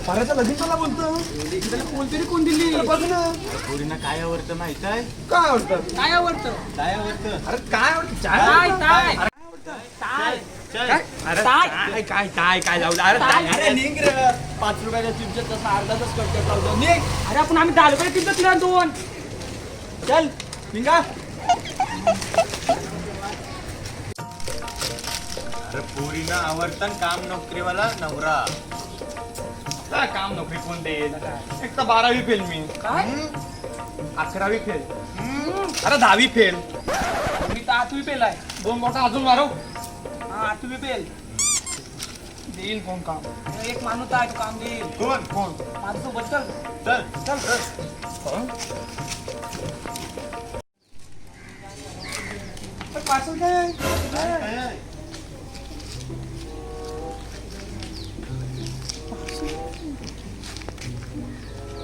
पाराचं लगीन मला बोलतो कोणतरी कोण दिली बघ ना पोरींना काय आवडतं माहित आहे? काय आवडतं काय आवडतं काय आवडतं? अरे काय आवडतं ताय ताय ताय काय अरे ताय. काय काय काय काय लावलं अरे ताय. काय अरे निघ रे 5 रुपयाच्या चिप्स तसा अर्धा तास कटकट लावतो निघ अरे आपण आम्ही 10 रुपये किंमत दिला 2 चल निघा अरे पोरींना आवडतं काम नोकरीवाला नवरा काय काम नोकरी कोण देईल एक तर 12वी फेल मी काय 11वी फेल अरे 10वी फेल मी तर 8वी पेल आहे 2 बोटा अजून मारू हा 8वी पेल देईल कोण काम एक माणूस आहे तो काम देईल कोण कोण माझ्यासोबत चल चल चल पार्सल काय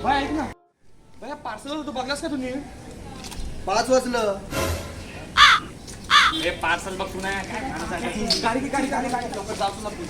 बाय ऐक ना बाय पार्सल तू बघलास का तुम्ही 5 वाजलं हे पार्सल बघ तू ना काय गाडी गाडी गाडी गाडी लवकर जाऊ ना तू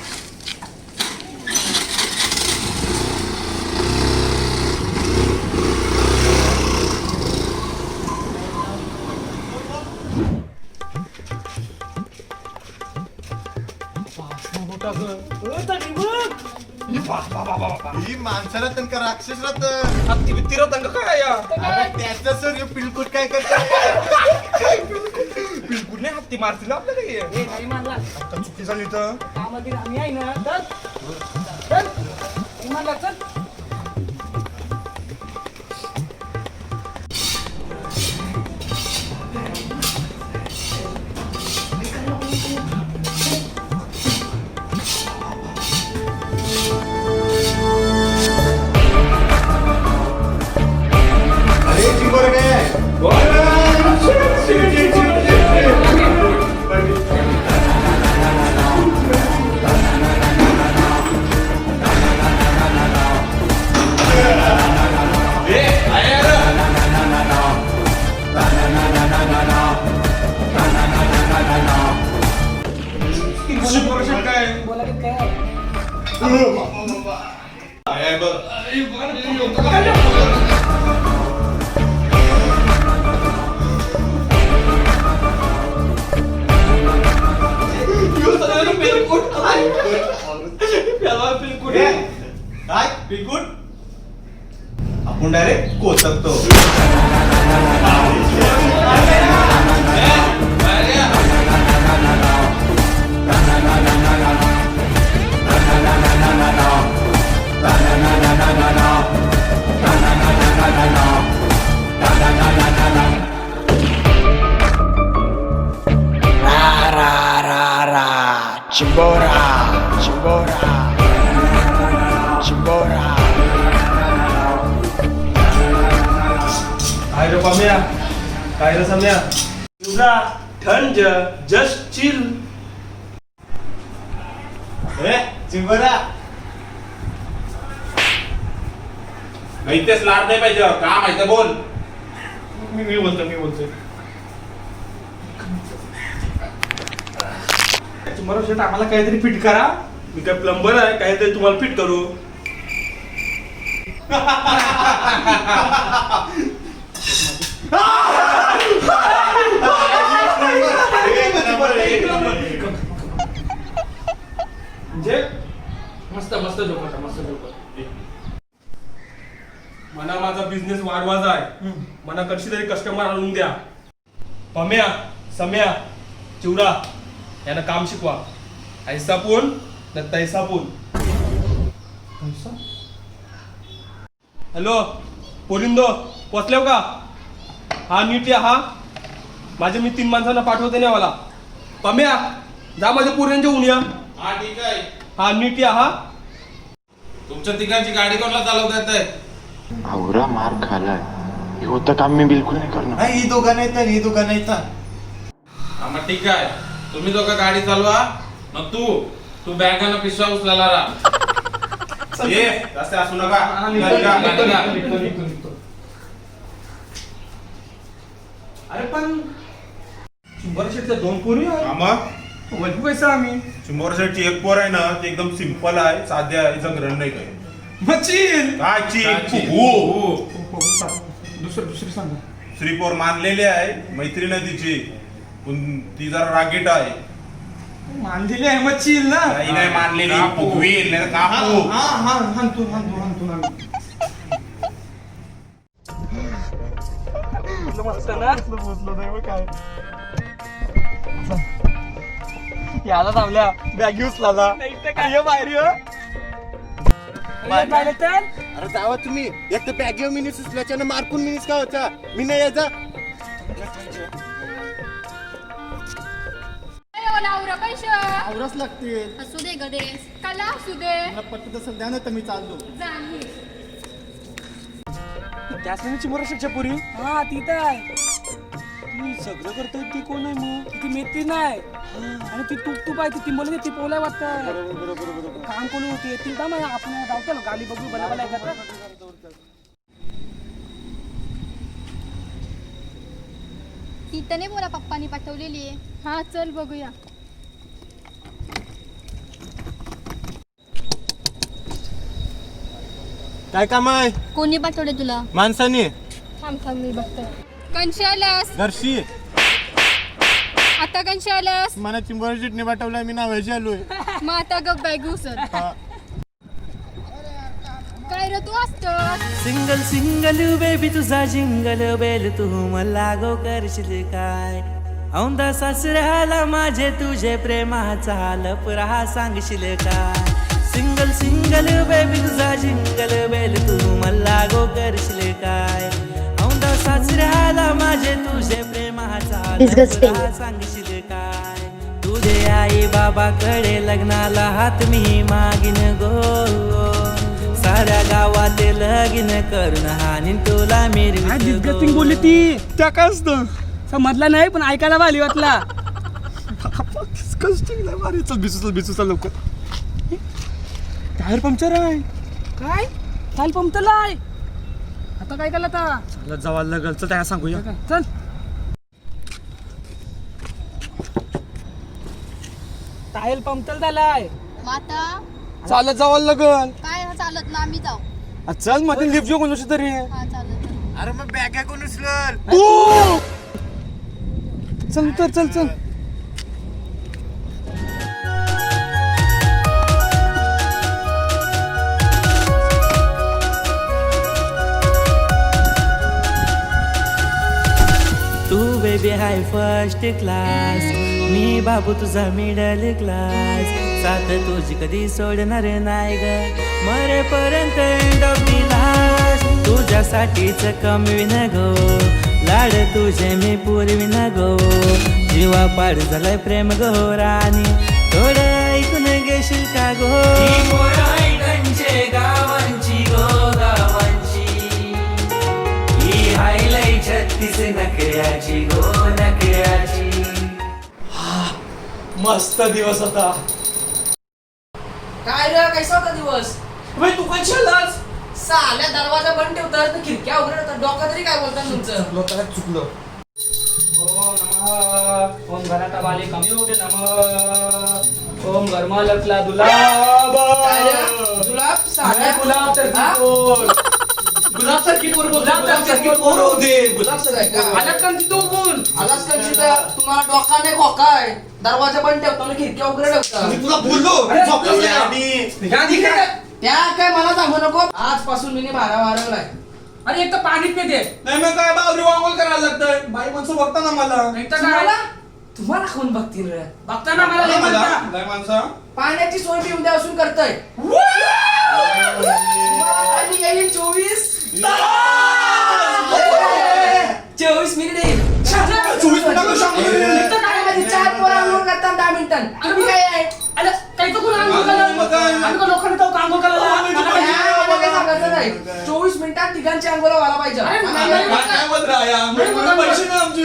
ही माणसाला तनका राक्षस राहत हत्ती बित्ती रतंग काय या त्याचं सर पिलकुट काय करत बिलकुल नाही हत्ती मारतील आपल्याला हे. ए नाही मानला आता चुकी झाली तर कामामध्ये आम्ही आहे ना चल चल इमानला चल अरे चिंबोरे काय बोला की काय काय पिलकुट आपण डायरेक्ट कोचकतो Chimbora, Chimbora, Chimbora. काय रे पाम्या काय रे सम्या तुझा थंड जस्ट चिल चिंबोरा इथेच लाड नाही पाहिजे का माहिती बोल मी बोलतोय तुम्हाला शेट आम्हाला काहीतरी फिट करा मी काय प्लंबर आहे काहीतरी तुम्हाला फिट करू म्हणजे मस्त मस्त जोक होता मस्त जोक मला माझा बिझनेस वाढवायचा आहे मला कशी तरी कस्टमर आणून द्या पम्या सम्या चिवडा यांना काम शिकवा ऐसा पण न तैसा पण हॅलो पोलिंदो पोचल्याव का हा नीट या हा माझे मी 3 माणसांना पाठवते नाही मला पम्या जा माझ्या पोरींच्या ऊन या हा ठीक आहे हा नीट या हा तुमच्या तिघांची गाडी कोणाला चालवता येत आहे आवरा मार खालाय हे होतं काम मी बिलकुल नाही करणार. नाही ही दोघं नाही तर ही दोघं नाही तर हा मग ठीक आहे तुम्ही दोघं गाडी चालवा मग तू बॅगानं पिशवा उचलायला राहा ये जास्त असू नका अरे पण चिंबर शेटच्या 2 पोरी आहे मामा वैभव पैसा आम्ही चिंबोर सेटची एक पोर आहे ना ती एकदम सिंपल आहे साध्या आहे जंगरण नाही काही मच्छील काय चीन चीन. हो दुसरी सांगा. श्रीपोर मानलेली आहे मैत्री नदीची पण ती जरा रागीट आहे मानलेली आहे मच्छील ना. काही नाही मानलेली कापू. फुगवील नाही तर कापू हाणतो. याला थांबल्या बॅगी उचलाला बाहेर अरे जावा तुम्ही एक तर बॅगेवर मिनिट सुचल्याच्यानं मारकून मिनिट का होता मी नाही यायचा आवरा पैसे आवरच लागते असू दे गदे कला असू दे मला पटत असेल द्या ना तर मी चाललो जाणी त्यासनीची मोरशेच्या पुरी हा तिथं आहे. ती सगळं करतोय ती कोण आहे मग? ती मेथी नाही आणि ती तूप आहे ती मला ती पोलाय वाटतं. बरोबर काम कोणी होती येतील का मग आपण धावतो गाली बघू बला इथं नाही बोला पप्पानी पाठवलेली आहे. हा चल बघूया. काय काम आहे कोणी पाठवले तुला? माणसाने थांब मी बघते. कंशी आलास घरशी आता कंशी आलास मला चिंबोरी चिटणी पाठवलाय मी नावायची आलोय मग आता गप बॅग उसर काय रे तू असतोस सिंगल सिंगल बेबी तुझा जिंगल बेल तू मला गो करशील काय औंदा सासऱ्याला माझे तुझे प्रेमाचा लपरा सांगशील काय सिंगल सिंगल बेबी तुझा जिंगल बेल तू मला गो करशील काय औंदा सासऱ्याला माझे तुझे प्रेमाचा लपरा सांगशील काय तुझे आई बाबाकडे लग्नाला हात मी मागिन गो साऱ्या गावात लगीन करून हानीन तुला मेरी बोलली ती त्या काय असतं समजला नाही पण ऐकायला भाली वाटला. बिसूचा लवकर टायर पंक्चर आहे. काय टायर पंक्चर आहे आता काय केलं आता जावा लागल चल त्या सांगूया चल. टायर पंक्चर झालाय माता चालत जावं लागल. काय चालत ना आम्ही जाऊ. चल मध्ये लिफ्ट घेऊन कशी तरी हा चालत. अरे मग बॅग कोण उचल चल तू बेबी हाय फर्स्ट क्लास मी बाबू तुझा मिडल क्लास साथ तुझी कधी सोडणार नाही ग मरेपर्यंत एंड ऑफ दी लास्ट तुझ्यासाठीच कमवीन गो लाड तुझे मी पुरवीन गो जीवा पाड झालाय प्रेम गो राणी थोडं ऐकून घेशील का गो गावांची गो गावांची ही हायलाय 36 नकऱ्याची गो नकऱ्याची. मस्त दिवस होता. काय रे कैसा होता दिवस? तू कशी आलास? साल्या दरवाजा बंद ठेवतात तर खिडक्या उघडतात डोकं तरी काय बोलतात तुमचं? चुकलं. ओम घरात बाले कमी होते नम ओम घरमालकला काय रे? दुलाब जुलाब साल्या गुलाब तर हा? गुलाब सारखी पोर गुलाब सारखी पोर होते. गुलाब सारखी का? आलात का तू बोल आलाच का तिथं? तुम्हाला डोका नाही खोका आहे दरवाजा बंद ठेवतो आणि खिडक्या उघडे ठेवतात तुला बोललो त्या काय मला सांगू नको आजपासून मी भारा वारवलाय. अरे एक तर पाणीच नाही देत नाही मग काय बावरी वांगोल करायला लागतंय बाई माणसं बघता ना मला तुम्हाला कोण बघतील रे? बघताना मला लय म्हणता. पाण्याची सोय मी उद्यापासून करतोय. पाणी येईल 24 मिनिट येईल. 24 मिनिटं पाण्यामध्ये 4 पोरं अंघोळ करतात 10 मिनिटांनी. तुम्ही काय आहे? अरे काही तर कोण आंघोळ करायला आम्ही का लोकांनी तो आंघोळ करायला मला काही सांगायचं नाही. 24 मिनिटात तिघांची अंघोळ व्हायला पाहिजे. काय बोल रहा है पैसे ना आमची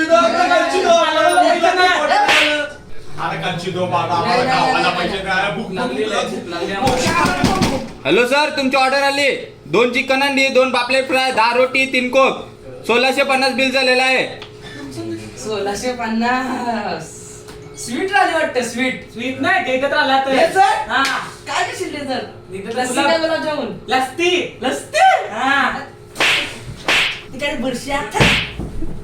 हॅलो सर तुमची ऑर्डर आली 2 चिकन अंडी 2 पापलेट फ्राय 10 रोटी 3 कोक 1650 बिल झालेलं आहे. 1650 स्वीट राहिली वाटतं स्वीट स्वीट नाही ते एकत्र आला तर Dessert? हा काय घेशील डेझर्ट तिथं लस्सी तुला- काय गुलाबजामुन लस्ती लस्सी हा तिकडे बुरश्या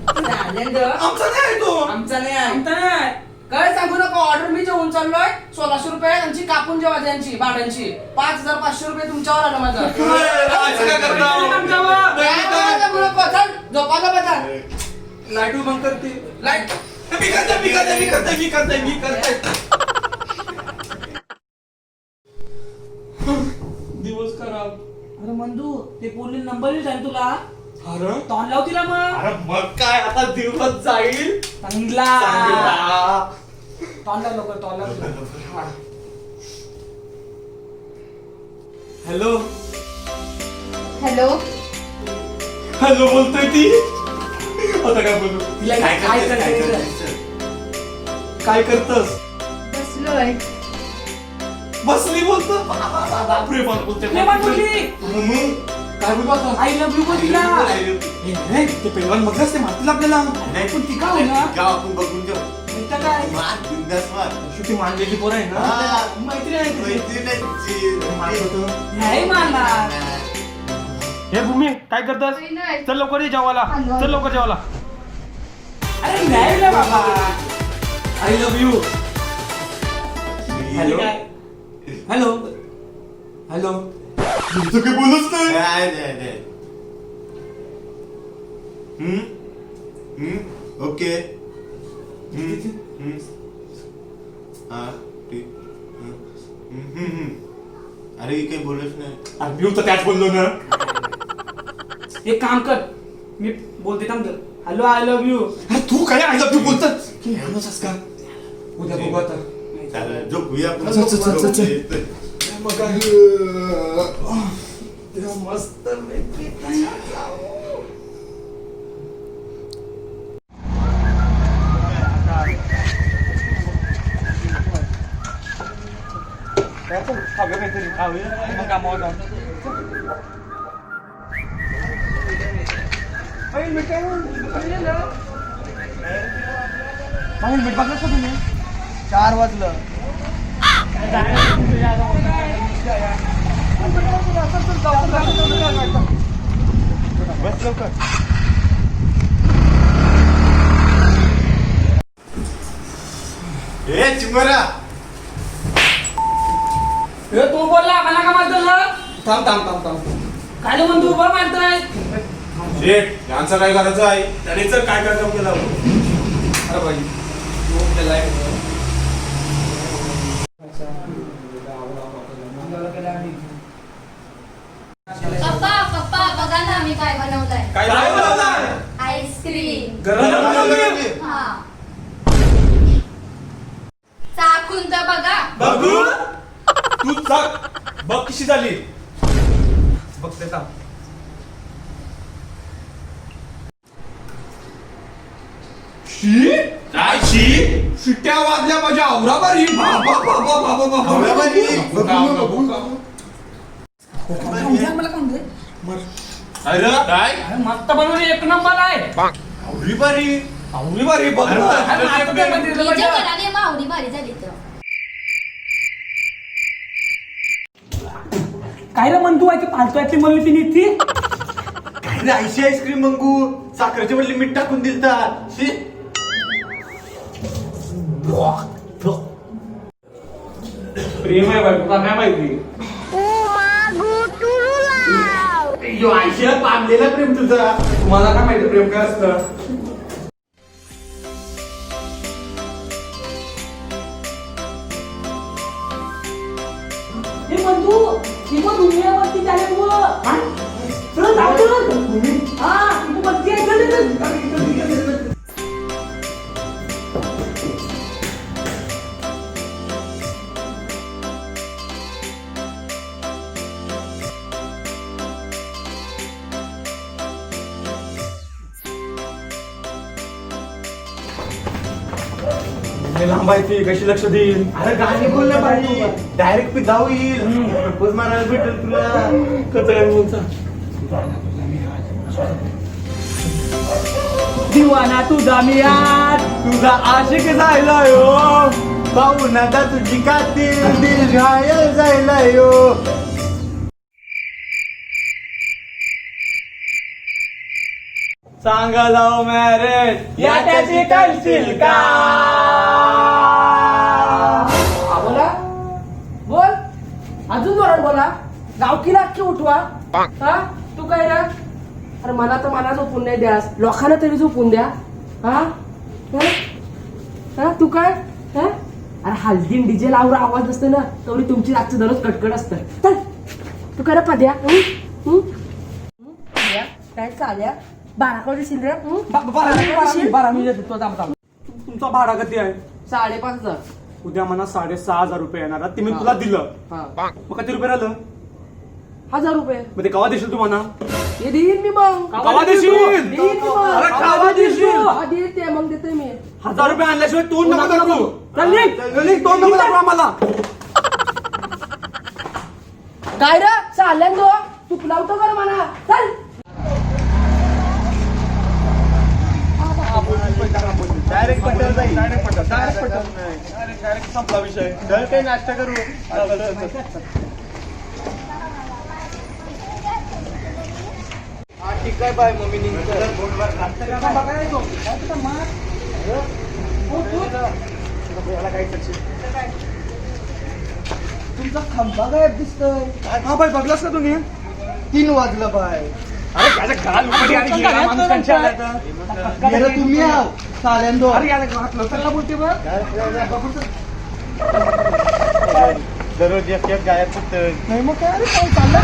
आमचा नाही तो आमचा नाही आहे. आमचा नाही. काय सांगू नका ऑर्डर मी जेवून चाललोय 1600 रुपये त्यांची कापून जेवा त्यांची भाड्यांची 5500 रुपये तुमच्यावर आलं माझं असं काय करता? आमच्यावर. काय मला सांगू नको. चल झोपा झोपा चल लाईट बंद करते लाईट मी करते दिवस खराब. अरे मंदू ते पोलीस नंबर येईल सांग तुला अरे तोंड लाव तिला मग अरे मग काय आता दिवस जाईल चांगला तोंड लाव लवकर तोंड लाव हॅलो हॅलो हॅलो बोलतोय ती आता काय बोलू तिला काय करायचं काय करतस बसलोय बसली बोलतो बापरे बाप बोलते प्रेमात बोलली. काय बोलू आता आय लव्ह यू बोलला ते पेलवान मगच ते मारतील आपल्याला नाही पण ती का होईना? गाव आपण बघून जाऊ इथं काय मार बिंदास मार शेवटी मानलेली पोर आहे ना हा, मैत्री आहे तुझी. मैत्रीण आहे तुझी. मारत होतो. नाही मानणार हे भूमी काय करतस नाही. चल लवकर ये जेवायला चल लवकर जेवायला अरे नाही रे बाबा I love you hello hello hello तुझं काय बोलत नाही नाही. ओके हा ठीक अरे काही बोलत नाही अरे मी तर त्याच बोललो ना एक काम कर मी बोलते थांब हॅलो आय लव्ह यू अरे तू काय आय लव्ह यू बोलतस बोलतस का उद्या बघू आता चालेल झोपूया आपण. चल, चल, चल, चल, चल. येतोय. मग मस्त तुम्ही 4 वाजलं बस लवकर ए चिमरा हे तू बोलला मला का मारतो थांब काय म्हणतो उभा मारताय शेठ यांचं काय करायचं आहे त्याने सर काय करायचं आपल्याला अरे भाई तू आपल्याला पप्पा पप्पा बघा ना मी काय बनवलंय काय बनवलंय? आईस्क्रीम गरम हा चाखून तर बघा बघू तू चाक बघ कशी झाली बघते थांब काय शी शिट्ट्या वाजल्या माझ्या आवराबारी मला कोण दे अरे काय अरे मस्त बनवली एक नंबर आहे आवरी बारी आवरीबारी बघ ना. अरे आता ते मध्ये तिच्या बघा. घराने मावडी भारी झाली तर काय रे म्हणतो आहे पालतो आहे ती म्हणली तिने ती अरे आयशी आईस्क्रीम मंगू साखरेच्या बदली मीठ टाकून दिलता शी प्रेम आहे बाई तुला काय माहिती यो आयशी पामलेला प्रेम तुझा तुम्हाला काय माहिती प्रेम काय असतं हे म्हणतो ती पण दुनियावरती झाले तू चल जाऊ चल हा तू बघती आहे चल लांब आहे ती कशी लक्ष देईल अरे गाणी बोललं पाहिजे डायरेक्ट पिताऊ येईल प्रपोज मारायला भेटेल तुला कसं काय बोलता दिवाना तुझा मी आज तुझा आशिक झाला यो पाहू नका तुझी कातील दिल घायल जायला यो. सांगा लव मॅरेज या त्याची करशील का? बोला बोल अजून जोरात बोला. गावकीला अख्खी उठवा. हा तू काय ना अरे मला तर मला झोपून नाही द्यास लोकांना तरी झोपून द्या. हा हा? हा तू काय हा अरे हल्दी डीजे लावून आवाज असते ना तेवढी तुमची रातची दररोज कटकट असतं. चल तू काय पद्या काय चाल्या 12 कोटी शिल्लर 12 मी देतो तो थांब. तुमचा भाडा किती आहे? 5,500. उद्या मला 6,500 रुपये येणार ते मी तुला दिलं हा मग किती रुपये राहिलं? 1,000 रुपये मग ते कवा देशील तू म्हणा? हे देईन मी मग. कवा देशील? देईन मी मग. अरे कवा देशील? हा देईन ते मग देते मी. 1000 रुपये आणल्याशिवाय तोंड नको दाखवू. चल निघ. तोंड नको दाखवू आम्हाला. काय रे चालल्यान तो चुकला होतं कर म्हणा. चल डायरेक्ट पटल जाईल. डायरेक्ट संपला विषय. चल काही नाश्ता करू. हा ठीक आहे बाय मम्मी तुमचा खंबा गायब दिसतोय. हा बाई बघलास का तुम्ही? 3 वाजलं बाय. अरे त्याच्या घाल उघडी आणि गेला माणूस त्यांच्या आला तर. गेलं तुम्ही आव चाल्यांदो. अरे याला घातलं चला बोलते बघ. दररोज एक गायब सुटतोय. नाही मग काय रे पाऊस चालला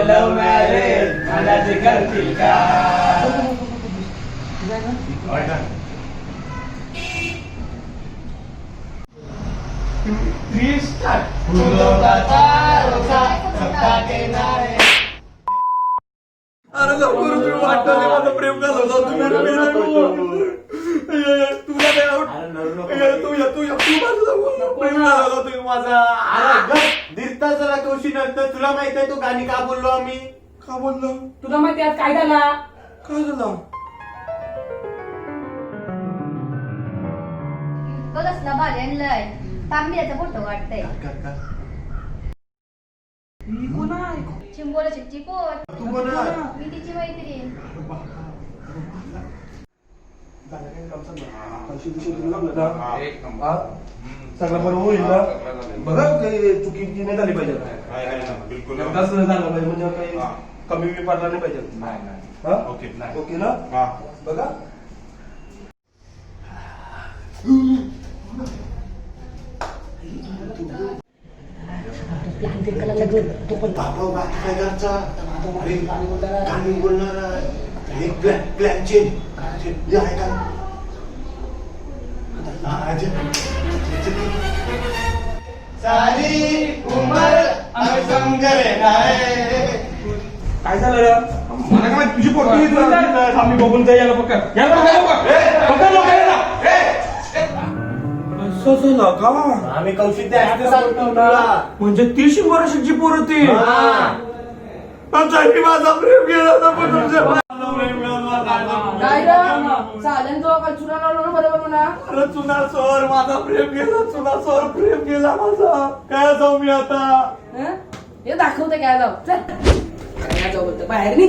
लव मॅरेज मला जे करतील का? अरे लवकर तुम्ही वाटलं माझं प्रेम घालवलं तुम्ही तुला नाही प्रेम घालवलं तुम्ही माझा. दिसता जरा कौशी नसतं. तुला माहित आहे तू गाणी का बोललो आम्ही? का बोललो? तुला माहिती आज काय झाला? काय झालं? बघ असला भारी आणलाय तांबड्याचा फोटो काढताय. चिंबोराची चिकोर तू कोण आहे? मी तिची मैत्रीण. सगळं बरं होईल ना? बघा काही चुकीची नाही झाली पाहिजे. बिलकुल एकदाच झालं पाहिजे म्हणजे काही कमी बी पडला नाही पाहिजे. हा? ओके ना? बघा बाबा बाकी काय करायचा? अरे गाणी बोलणार आहे. प्लॅन चेंज आहे का? सारी उमर आम्ही समजले नाही. काय झालं रे? मला काय माहित, तुझी पोरगी आम्ही बघून जाई याला पकड. याला पकड लोकांना. असं झालं का? आम्ही कौशिक द्यायचं सांगतो ना. म्हणजे 30 वर्षाची पोर होती. तरी माझा प्रेम गेला तर पण तुमच्या काय रे चालेल तो काल चुना लावलं ना बरोबर म्हणा. अरे चुना सोर माझा प्रेम गेला. चुना सोर प्रेम गेला माझा. काय जाऊ मी आता? हं? हे दाखवते काय जाऊ. चल काय जाऊ बोलतो बाहेर नि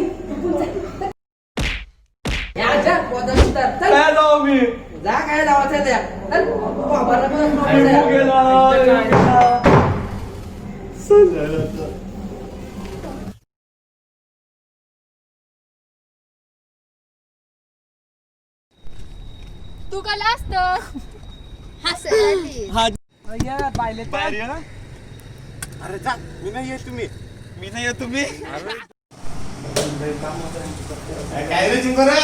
चल काय जाऊ मी? जा काय जावायचं त्या. चल बाबांना पण प्रेम गेला. तू कला असत हसत पाहिले अरे जा मी नाही येत तुम्ही. मी नाही येत तुम्ही. काय रे चिंगोरा?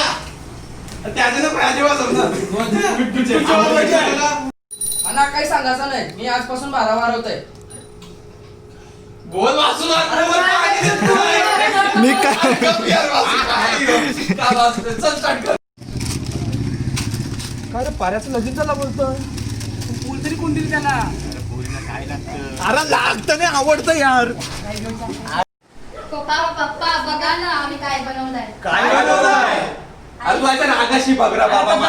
मला काही सांगायचं नाही. मी आजपासून 12 वारवतोय. बोल वाचून मी काय रे पाऱ्याचं लगीन झाला बोलतोय पूल तरी कोण दिली त्याला अरे लागतं नाही आवडतं यार. पप्पा बघा ना आम्ही काय बनवलंय. काय बनवलंय? अरे तू आता रागाशी बघ रा बाबा आम्ही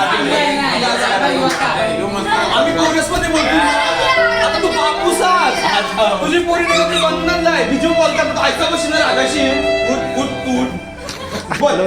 काँग्रेसमध्ये बोलतो आता तू बापूसाच तुझी पोरी बनणार नाही बिजू बोलतात ऐका बशी ना रागाशी उठ बोल